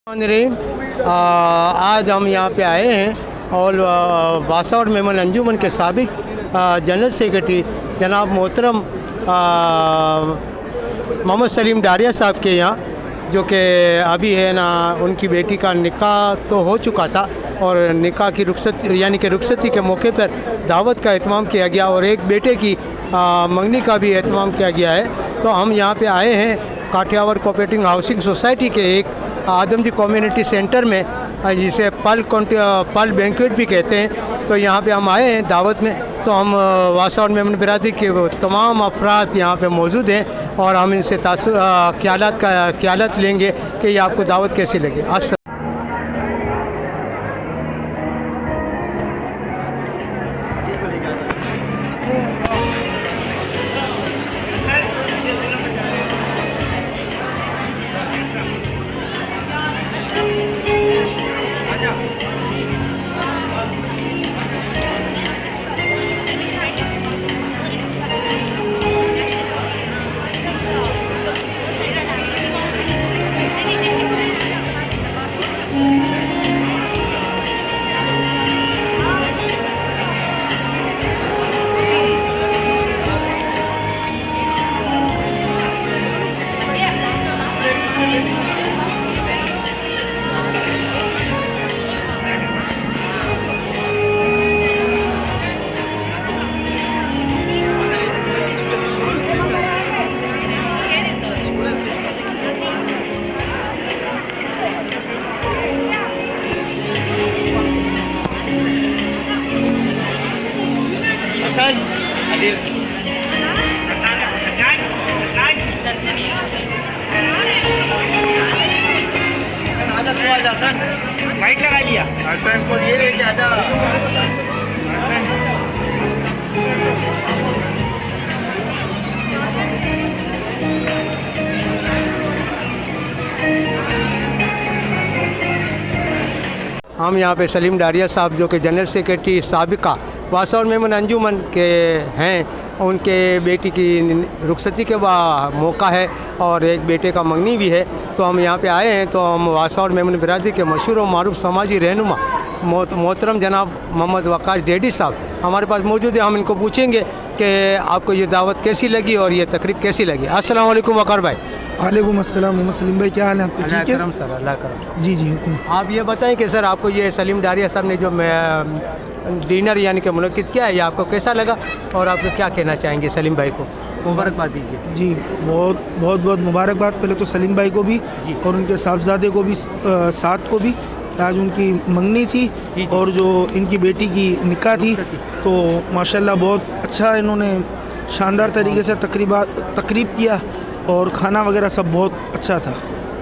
आज हम यहाँ पे आए हैं और वासा और मेमन अंजुमन के साबिक जनरल सेक्रेटरी जनाब मोहतरम मोहम्मद सलीम डारिया साहब के यहाँ, जो कि अभी है ना, उनकी बेटी का निकाह तो हो चुका था और निकाह की रुखसती यानी कि रुखसती के मौके पर दावत का एहतमाम किया गया और एक बेटे की मंगनी का भी एहतमाम किया गया है। तो हम यहाँ पे आए हैं काठियावाड़ कोऑपरेटिव हाउसिंग सोसाइटी के एक आदमजी कम्युनिटी सेंटर में, जिसे पल बैंक्वेट भी कहते हैं। तो यहाँ पे हम आए हैं दावत में। तो हम वासा और मेमन बिरादरी के तमाम अफराद यहाँ पे मौजूद हैं और हम इनसे ख्यालात लेंगे कि ये आपको दावत कैसी लगी। माइक लगा लिया इसको ये लेके आजा। हम यहाँ पे सलीम डारिया साहब, जो कि जनरल सेक्रेटरी साबिका वासा और मेमन अंजुमन के हैं, उनके बेटी की रुखसती के मौका है और एक बेटे का मंगनी भी है। तो हम यहाँ पे आए हैं। तो हम वासा और मेमन बिरादरी के मशहूर और मारूफ समाजी रहनुमा मोहतरम जनाब मोहम्मद वकास डेडी साहब हमारे पास मौजूद है। हम इनको पूछेंगे कि आपको ये दावत कैसी लगी और ये तकरीब कैसी लगी। अस्सलाम वालेकुम वकार भाई। वालेकुम अस्सलाम मोहम्मद सलीम भाई, क्या हाल है आपके? ठीक है सर, अल्लाह करम। जी जी हुकुम। आप ये बताएं कि सर आपको ये सलीम डारिया साहब ने जो डिनर यानी कि मुलाकात किया है, ये आपको कैसा लगा और आप क्या कहना चाहेंगे सलीम भाई को? मुबारकबाद दीजिए। जी बहुत मुबारकबाद पहले तो सलीम भाई को भी और उनके साहबजादे को भी, साथ को भी। आज उनकी मंगनी थी और जो इनकी बेटी की निकाह थी, तो माशाल्लाह बहुत अच्छा इन्होंने शानदार तरीके से तकरीब किया और खाना वगैरह सब बहुत अच्छा था।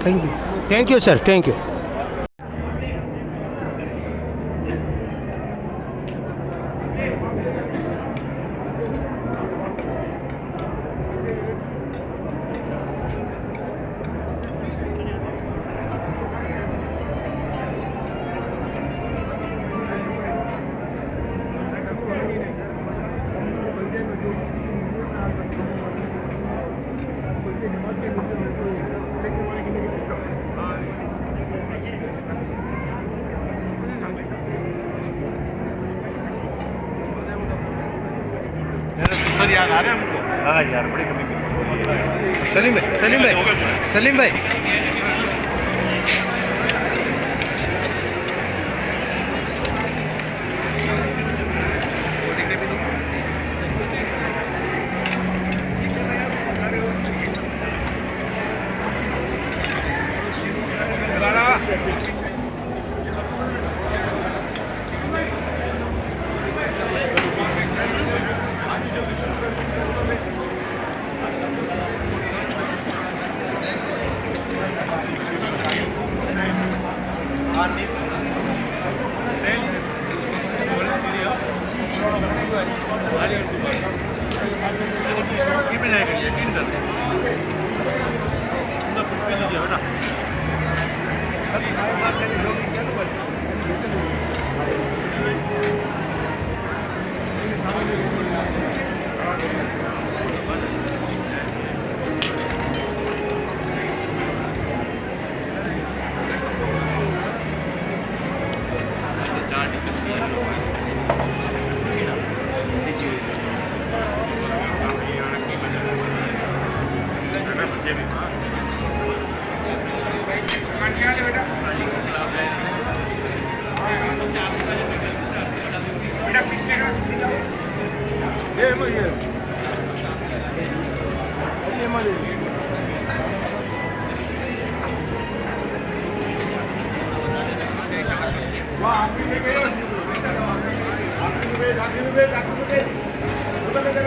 Thank you sir, thank you. याद आ रहा है हमको। हाँ यार, बड़ी कमी। सलीम भाई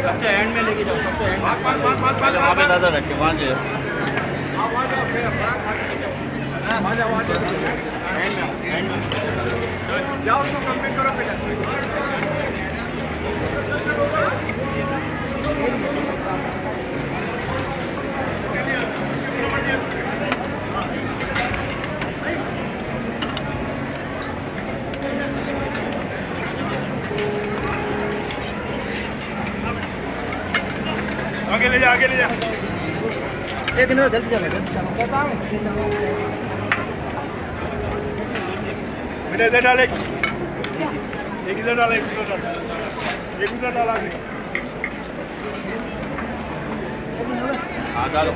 सबसे एंड में लेके जाओ, सबसे एंड पहले वहाँ पे ज़्यादा रखे, वहाँ जो जाओ उसको कंप्लीट करो पहले। आगे ले जा, आगे ले जा। एक मिनट जल्दी चलो। बेटा इधर डाल, एक इधर डाल, एक इधर डाल, एक इधर डाल आगे। हाँ डालो।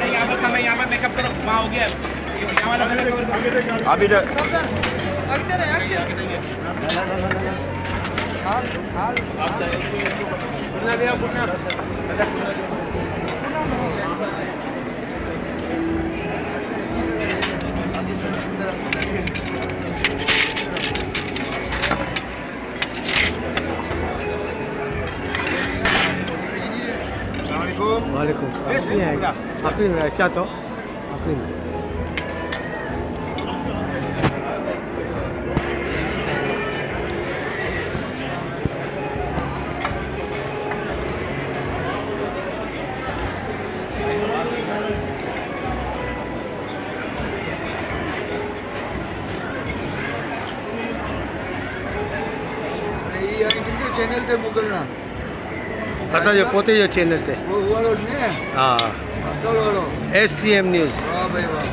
यहाँ पर समय, यहाँ पर मेकअप करो, वहाँ हो गया। यहाँ वाला अभी वालेकुम आखिरी में क्या तो आखिरी में चैनल पे मोकलना असां जो पोते जो चैनल ते वो वालो ने हा असल वालो SCM न्यूज़। वाह भाई वाह।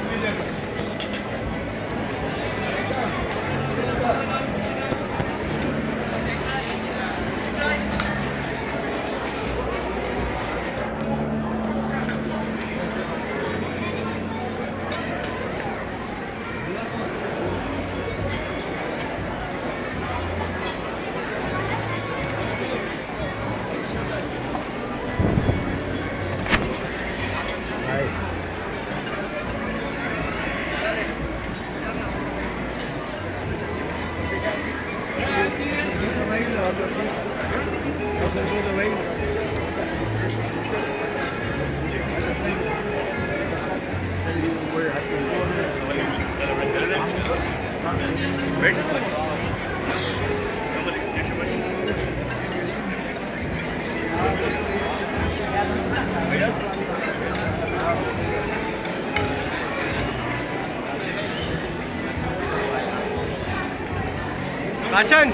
आशन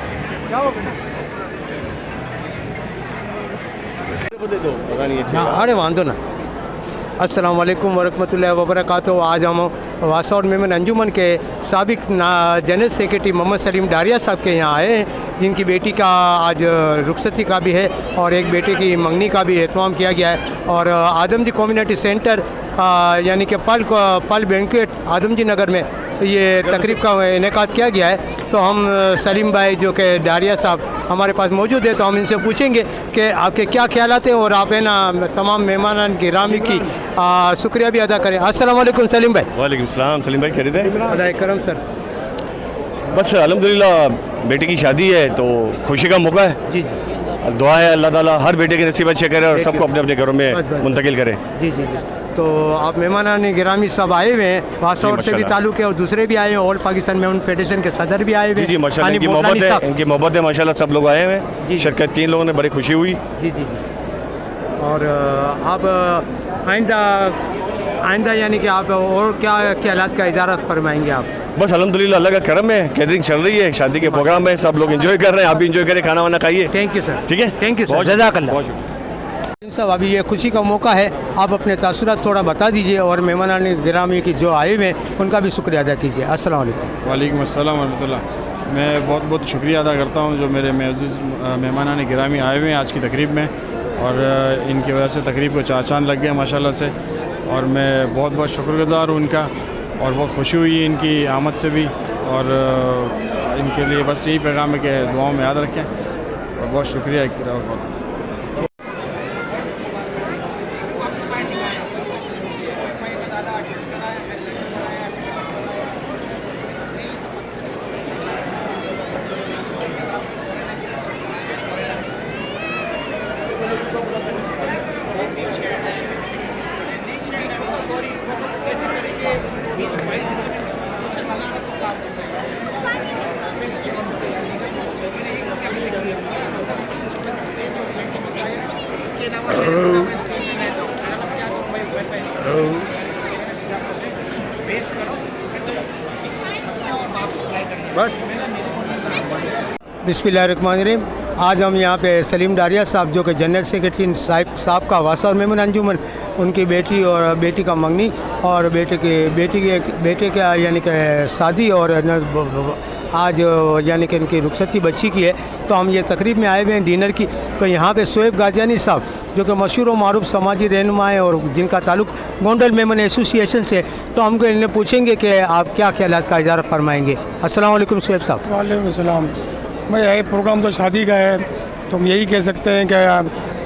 अरे वांदो ना। अस्सलाम वालेकुम वरहमतुल्लाहि वबरकातुहू। आज हम वासा और मेमन अंजुमन के साबिक जनरल सेक्रेटरी मोहम्मद सलीम डारिया साहब के यहाँ आए हैं, जिनकी बेटी का आज रुखसती का भी है और एक बेटे की मंगनी का भी एहतमाम किया गया है। और आदमजी कम्युनिटी सेंटर यानी कि पल बैंक्वेट आदमजी नगर में ये तकरीब का इनेकाद किया गया है। तो हम सलीम भाई जो कि डारिया साहब हमारे पास मौजूद है, तो हम इनसे पूछेंगे कि आपके क्या ख्यालात हैं और आप है ना तमाम मेहमान गिरामी की शुक्रिया भी अदा करें। अस्सलाम वालेकुम सलीम भाई। वालेकुम सलाम सलीम भाई, खरीदे अल्लाह करम सर। बस अल्हम्दुलिल्लाह बेटे की शादी है तो खुशी का मौका है। जी जी दुआ है अल्लाह ताला हर बेटे के नसीब अच्छे करे और Thank सबको you. अपने अपने घरों में बस, बस। मुंतकिल करे। जी जी जी। तो आप मेहमान गिरामी सब आए हुए हैं, वासौर से भी माशाल्लाह। ताल्लुक़ है और दूसरे भी आए हैं, ऑल पाकिस्तान मेमन फेडरेशन के सदर भी आए हुए जी जी माशाल्लाह, यानी इनकी मोहम्मद मोहब्बत अली है, साहब। इनकी मोहब्बत है माशाल्लाह। सब लोग आए हुए जी, हैं, जी। शिरकत की इन लोगों ने, बड़ी खुशी हुई। जी जी जी। और आप आइंदा यानी कि आप और क्या ख्यालात का इजारा फरमाएंगे आप? बस अल्हम्दुलिल्लाह अल्लाह का करम है, कैटरिंग चल रही है, शादी के प्रोग्राम है, सब लोग एंजॉय कर रहे हैं। आप भी एंजॉय करें, खाना वाना खाइए। Thank you sir. ठीक है, थैंक यू सर, बहुत जज़ाकल्लाह। बहुत शुक्रिया। साहब अभी ये खुशी का मौका है, आप अपने तासुरात थोड़ा बता दीजिए और मेहमान गिरामी की जो आए हुए हैं उनका भी शुक्रिया अदा कीजिए। अस्सलाम वालेकुम। वालेकुम अस्सलाम वरहमतुल्लाह। मैं बहुत बहुत शुक्रिया अदा करता हूँ जो मेरे मुअज़्ज़िज़ मेहमानान गिरामी आए हुए हैं आज की तकरीब में, और इनकी वजह से तकरीब को चार चांद लग गए माशाल्लाह से, और मैं बहुत बहुत शुक्रगुज़ार हूँ इनका, और बहुत खुशी हुई है इनकी आमद से भी, और इनके लिए बस यही पैगाम है कि दुआओं में याद रखें, और बहुत शुक्रिया एक बहुत। बस बिस्मिल्लाहिर्रहमानिर्रहीम। आज हम यहाँ पे सलीम डारिया साहब जो कि जनरल सेक्रेटरी साहब का वासा और मेमन अंजुमन, उनकी बेटी और बेटी का मंगनी और बेटे का यानी कि शादी और आज यानी कि इनकी रुखसती बच्ची की है, तो हम ये तकरीब में आए हुए हैं डिनर की। तो यहाँ पे शोएब गाजियानी साहब जो कि मशहूर व मारूफ समाजी रहनुमा हैं और जिनका ताल्लुक़ गोंडल मेमन एसोसिएशन से, तो हमको इन्हें पूछेंगे कि आप क्या ख्यालात का इज़हार फरमाएंगे। अस्सलाम वालेकुम शोएब साहब। वालेकुम सलाम। भाई ये प्रोग्राम तो शादी का है, तो हम यही कह सकते हैं कि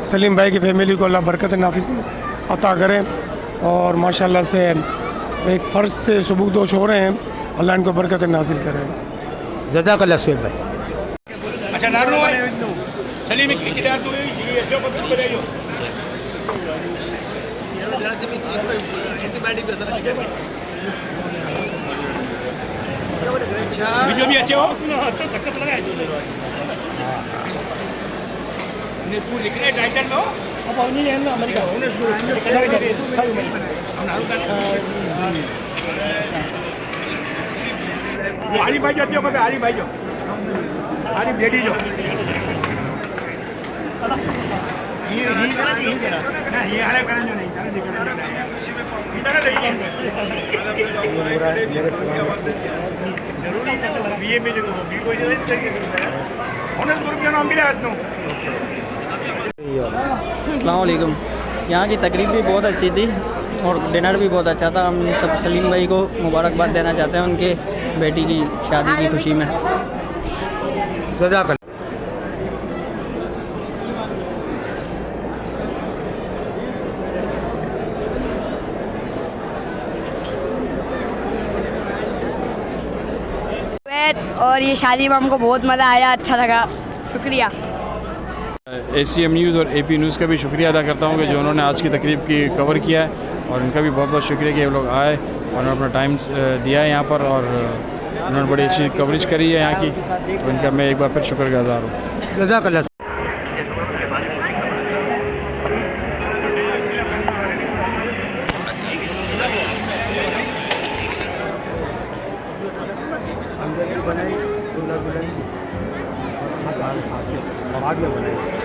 सलीम भाई की फैमिली को अल्लाह बरकत नाफिज अता करें, और माशाल्लाह से एक फ़र्ज से सबूकदोश हो रहे हैं, अल्लाह इनको बरकत नासिल करें। जज़ाकल्लाह शोएब भाई। अच्छा नारू सलीम इधर तो ये जो कुछ बताइयो वीडियो भी अच्छे हो तकत लगाए ने तू लिखने टाइटल लो अब नहीं है ना अमेरिका आली भाई जाती हो कभी आली भाई जो आली लेडी जो ये ना ये हाले करन जो नहीं जाने दिक्कत नहीं इधर देखिए बीए में जो भी कोई नहीं चाहिए ऑनर्स ग्रुप का नाम मिला है। अस्सलाम वालेकुम। यहाँ की तकरीब भी बहुत अच्छी थी और डिनर भी बहुत अच्छा था। हम सब सलीम भाई को मुबारकबाद देना चाहते हैं उनके बेटी की शादी की खुशी में। जज़ाकल्लाह। और ये शादी में हमको बहुत मज़ा आया, अच्छा लगा, शुक्रिया। ACM न्यूज़ और AP न्यूज़ का भी शुक्रिया अदा करता हूँ कि जो उन्होंने आज की तकरीब की कवर किया है, और उनका भी बहुत बहुत शुक्रिया कि वो लोग आए और उन्होंने अपना टाइम दिया है यहाँ पर, और उन्होंने बड़ी अच्छी कवरेज करी है यहाँ की, तो इनका मैं एक बार फिर शुक्रगुज़ार हूँ। जज़ाकल्लाह। बाद में बनाई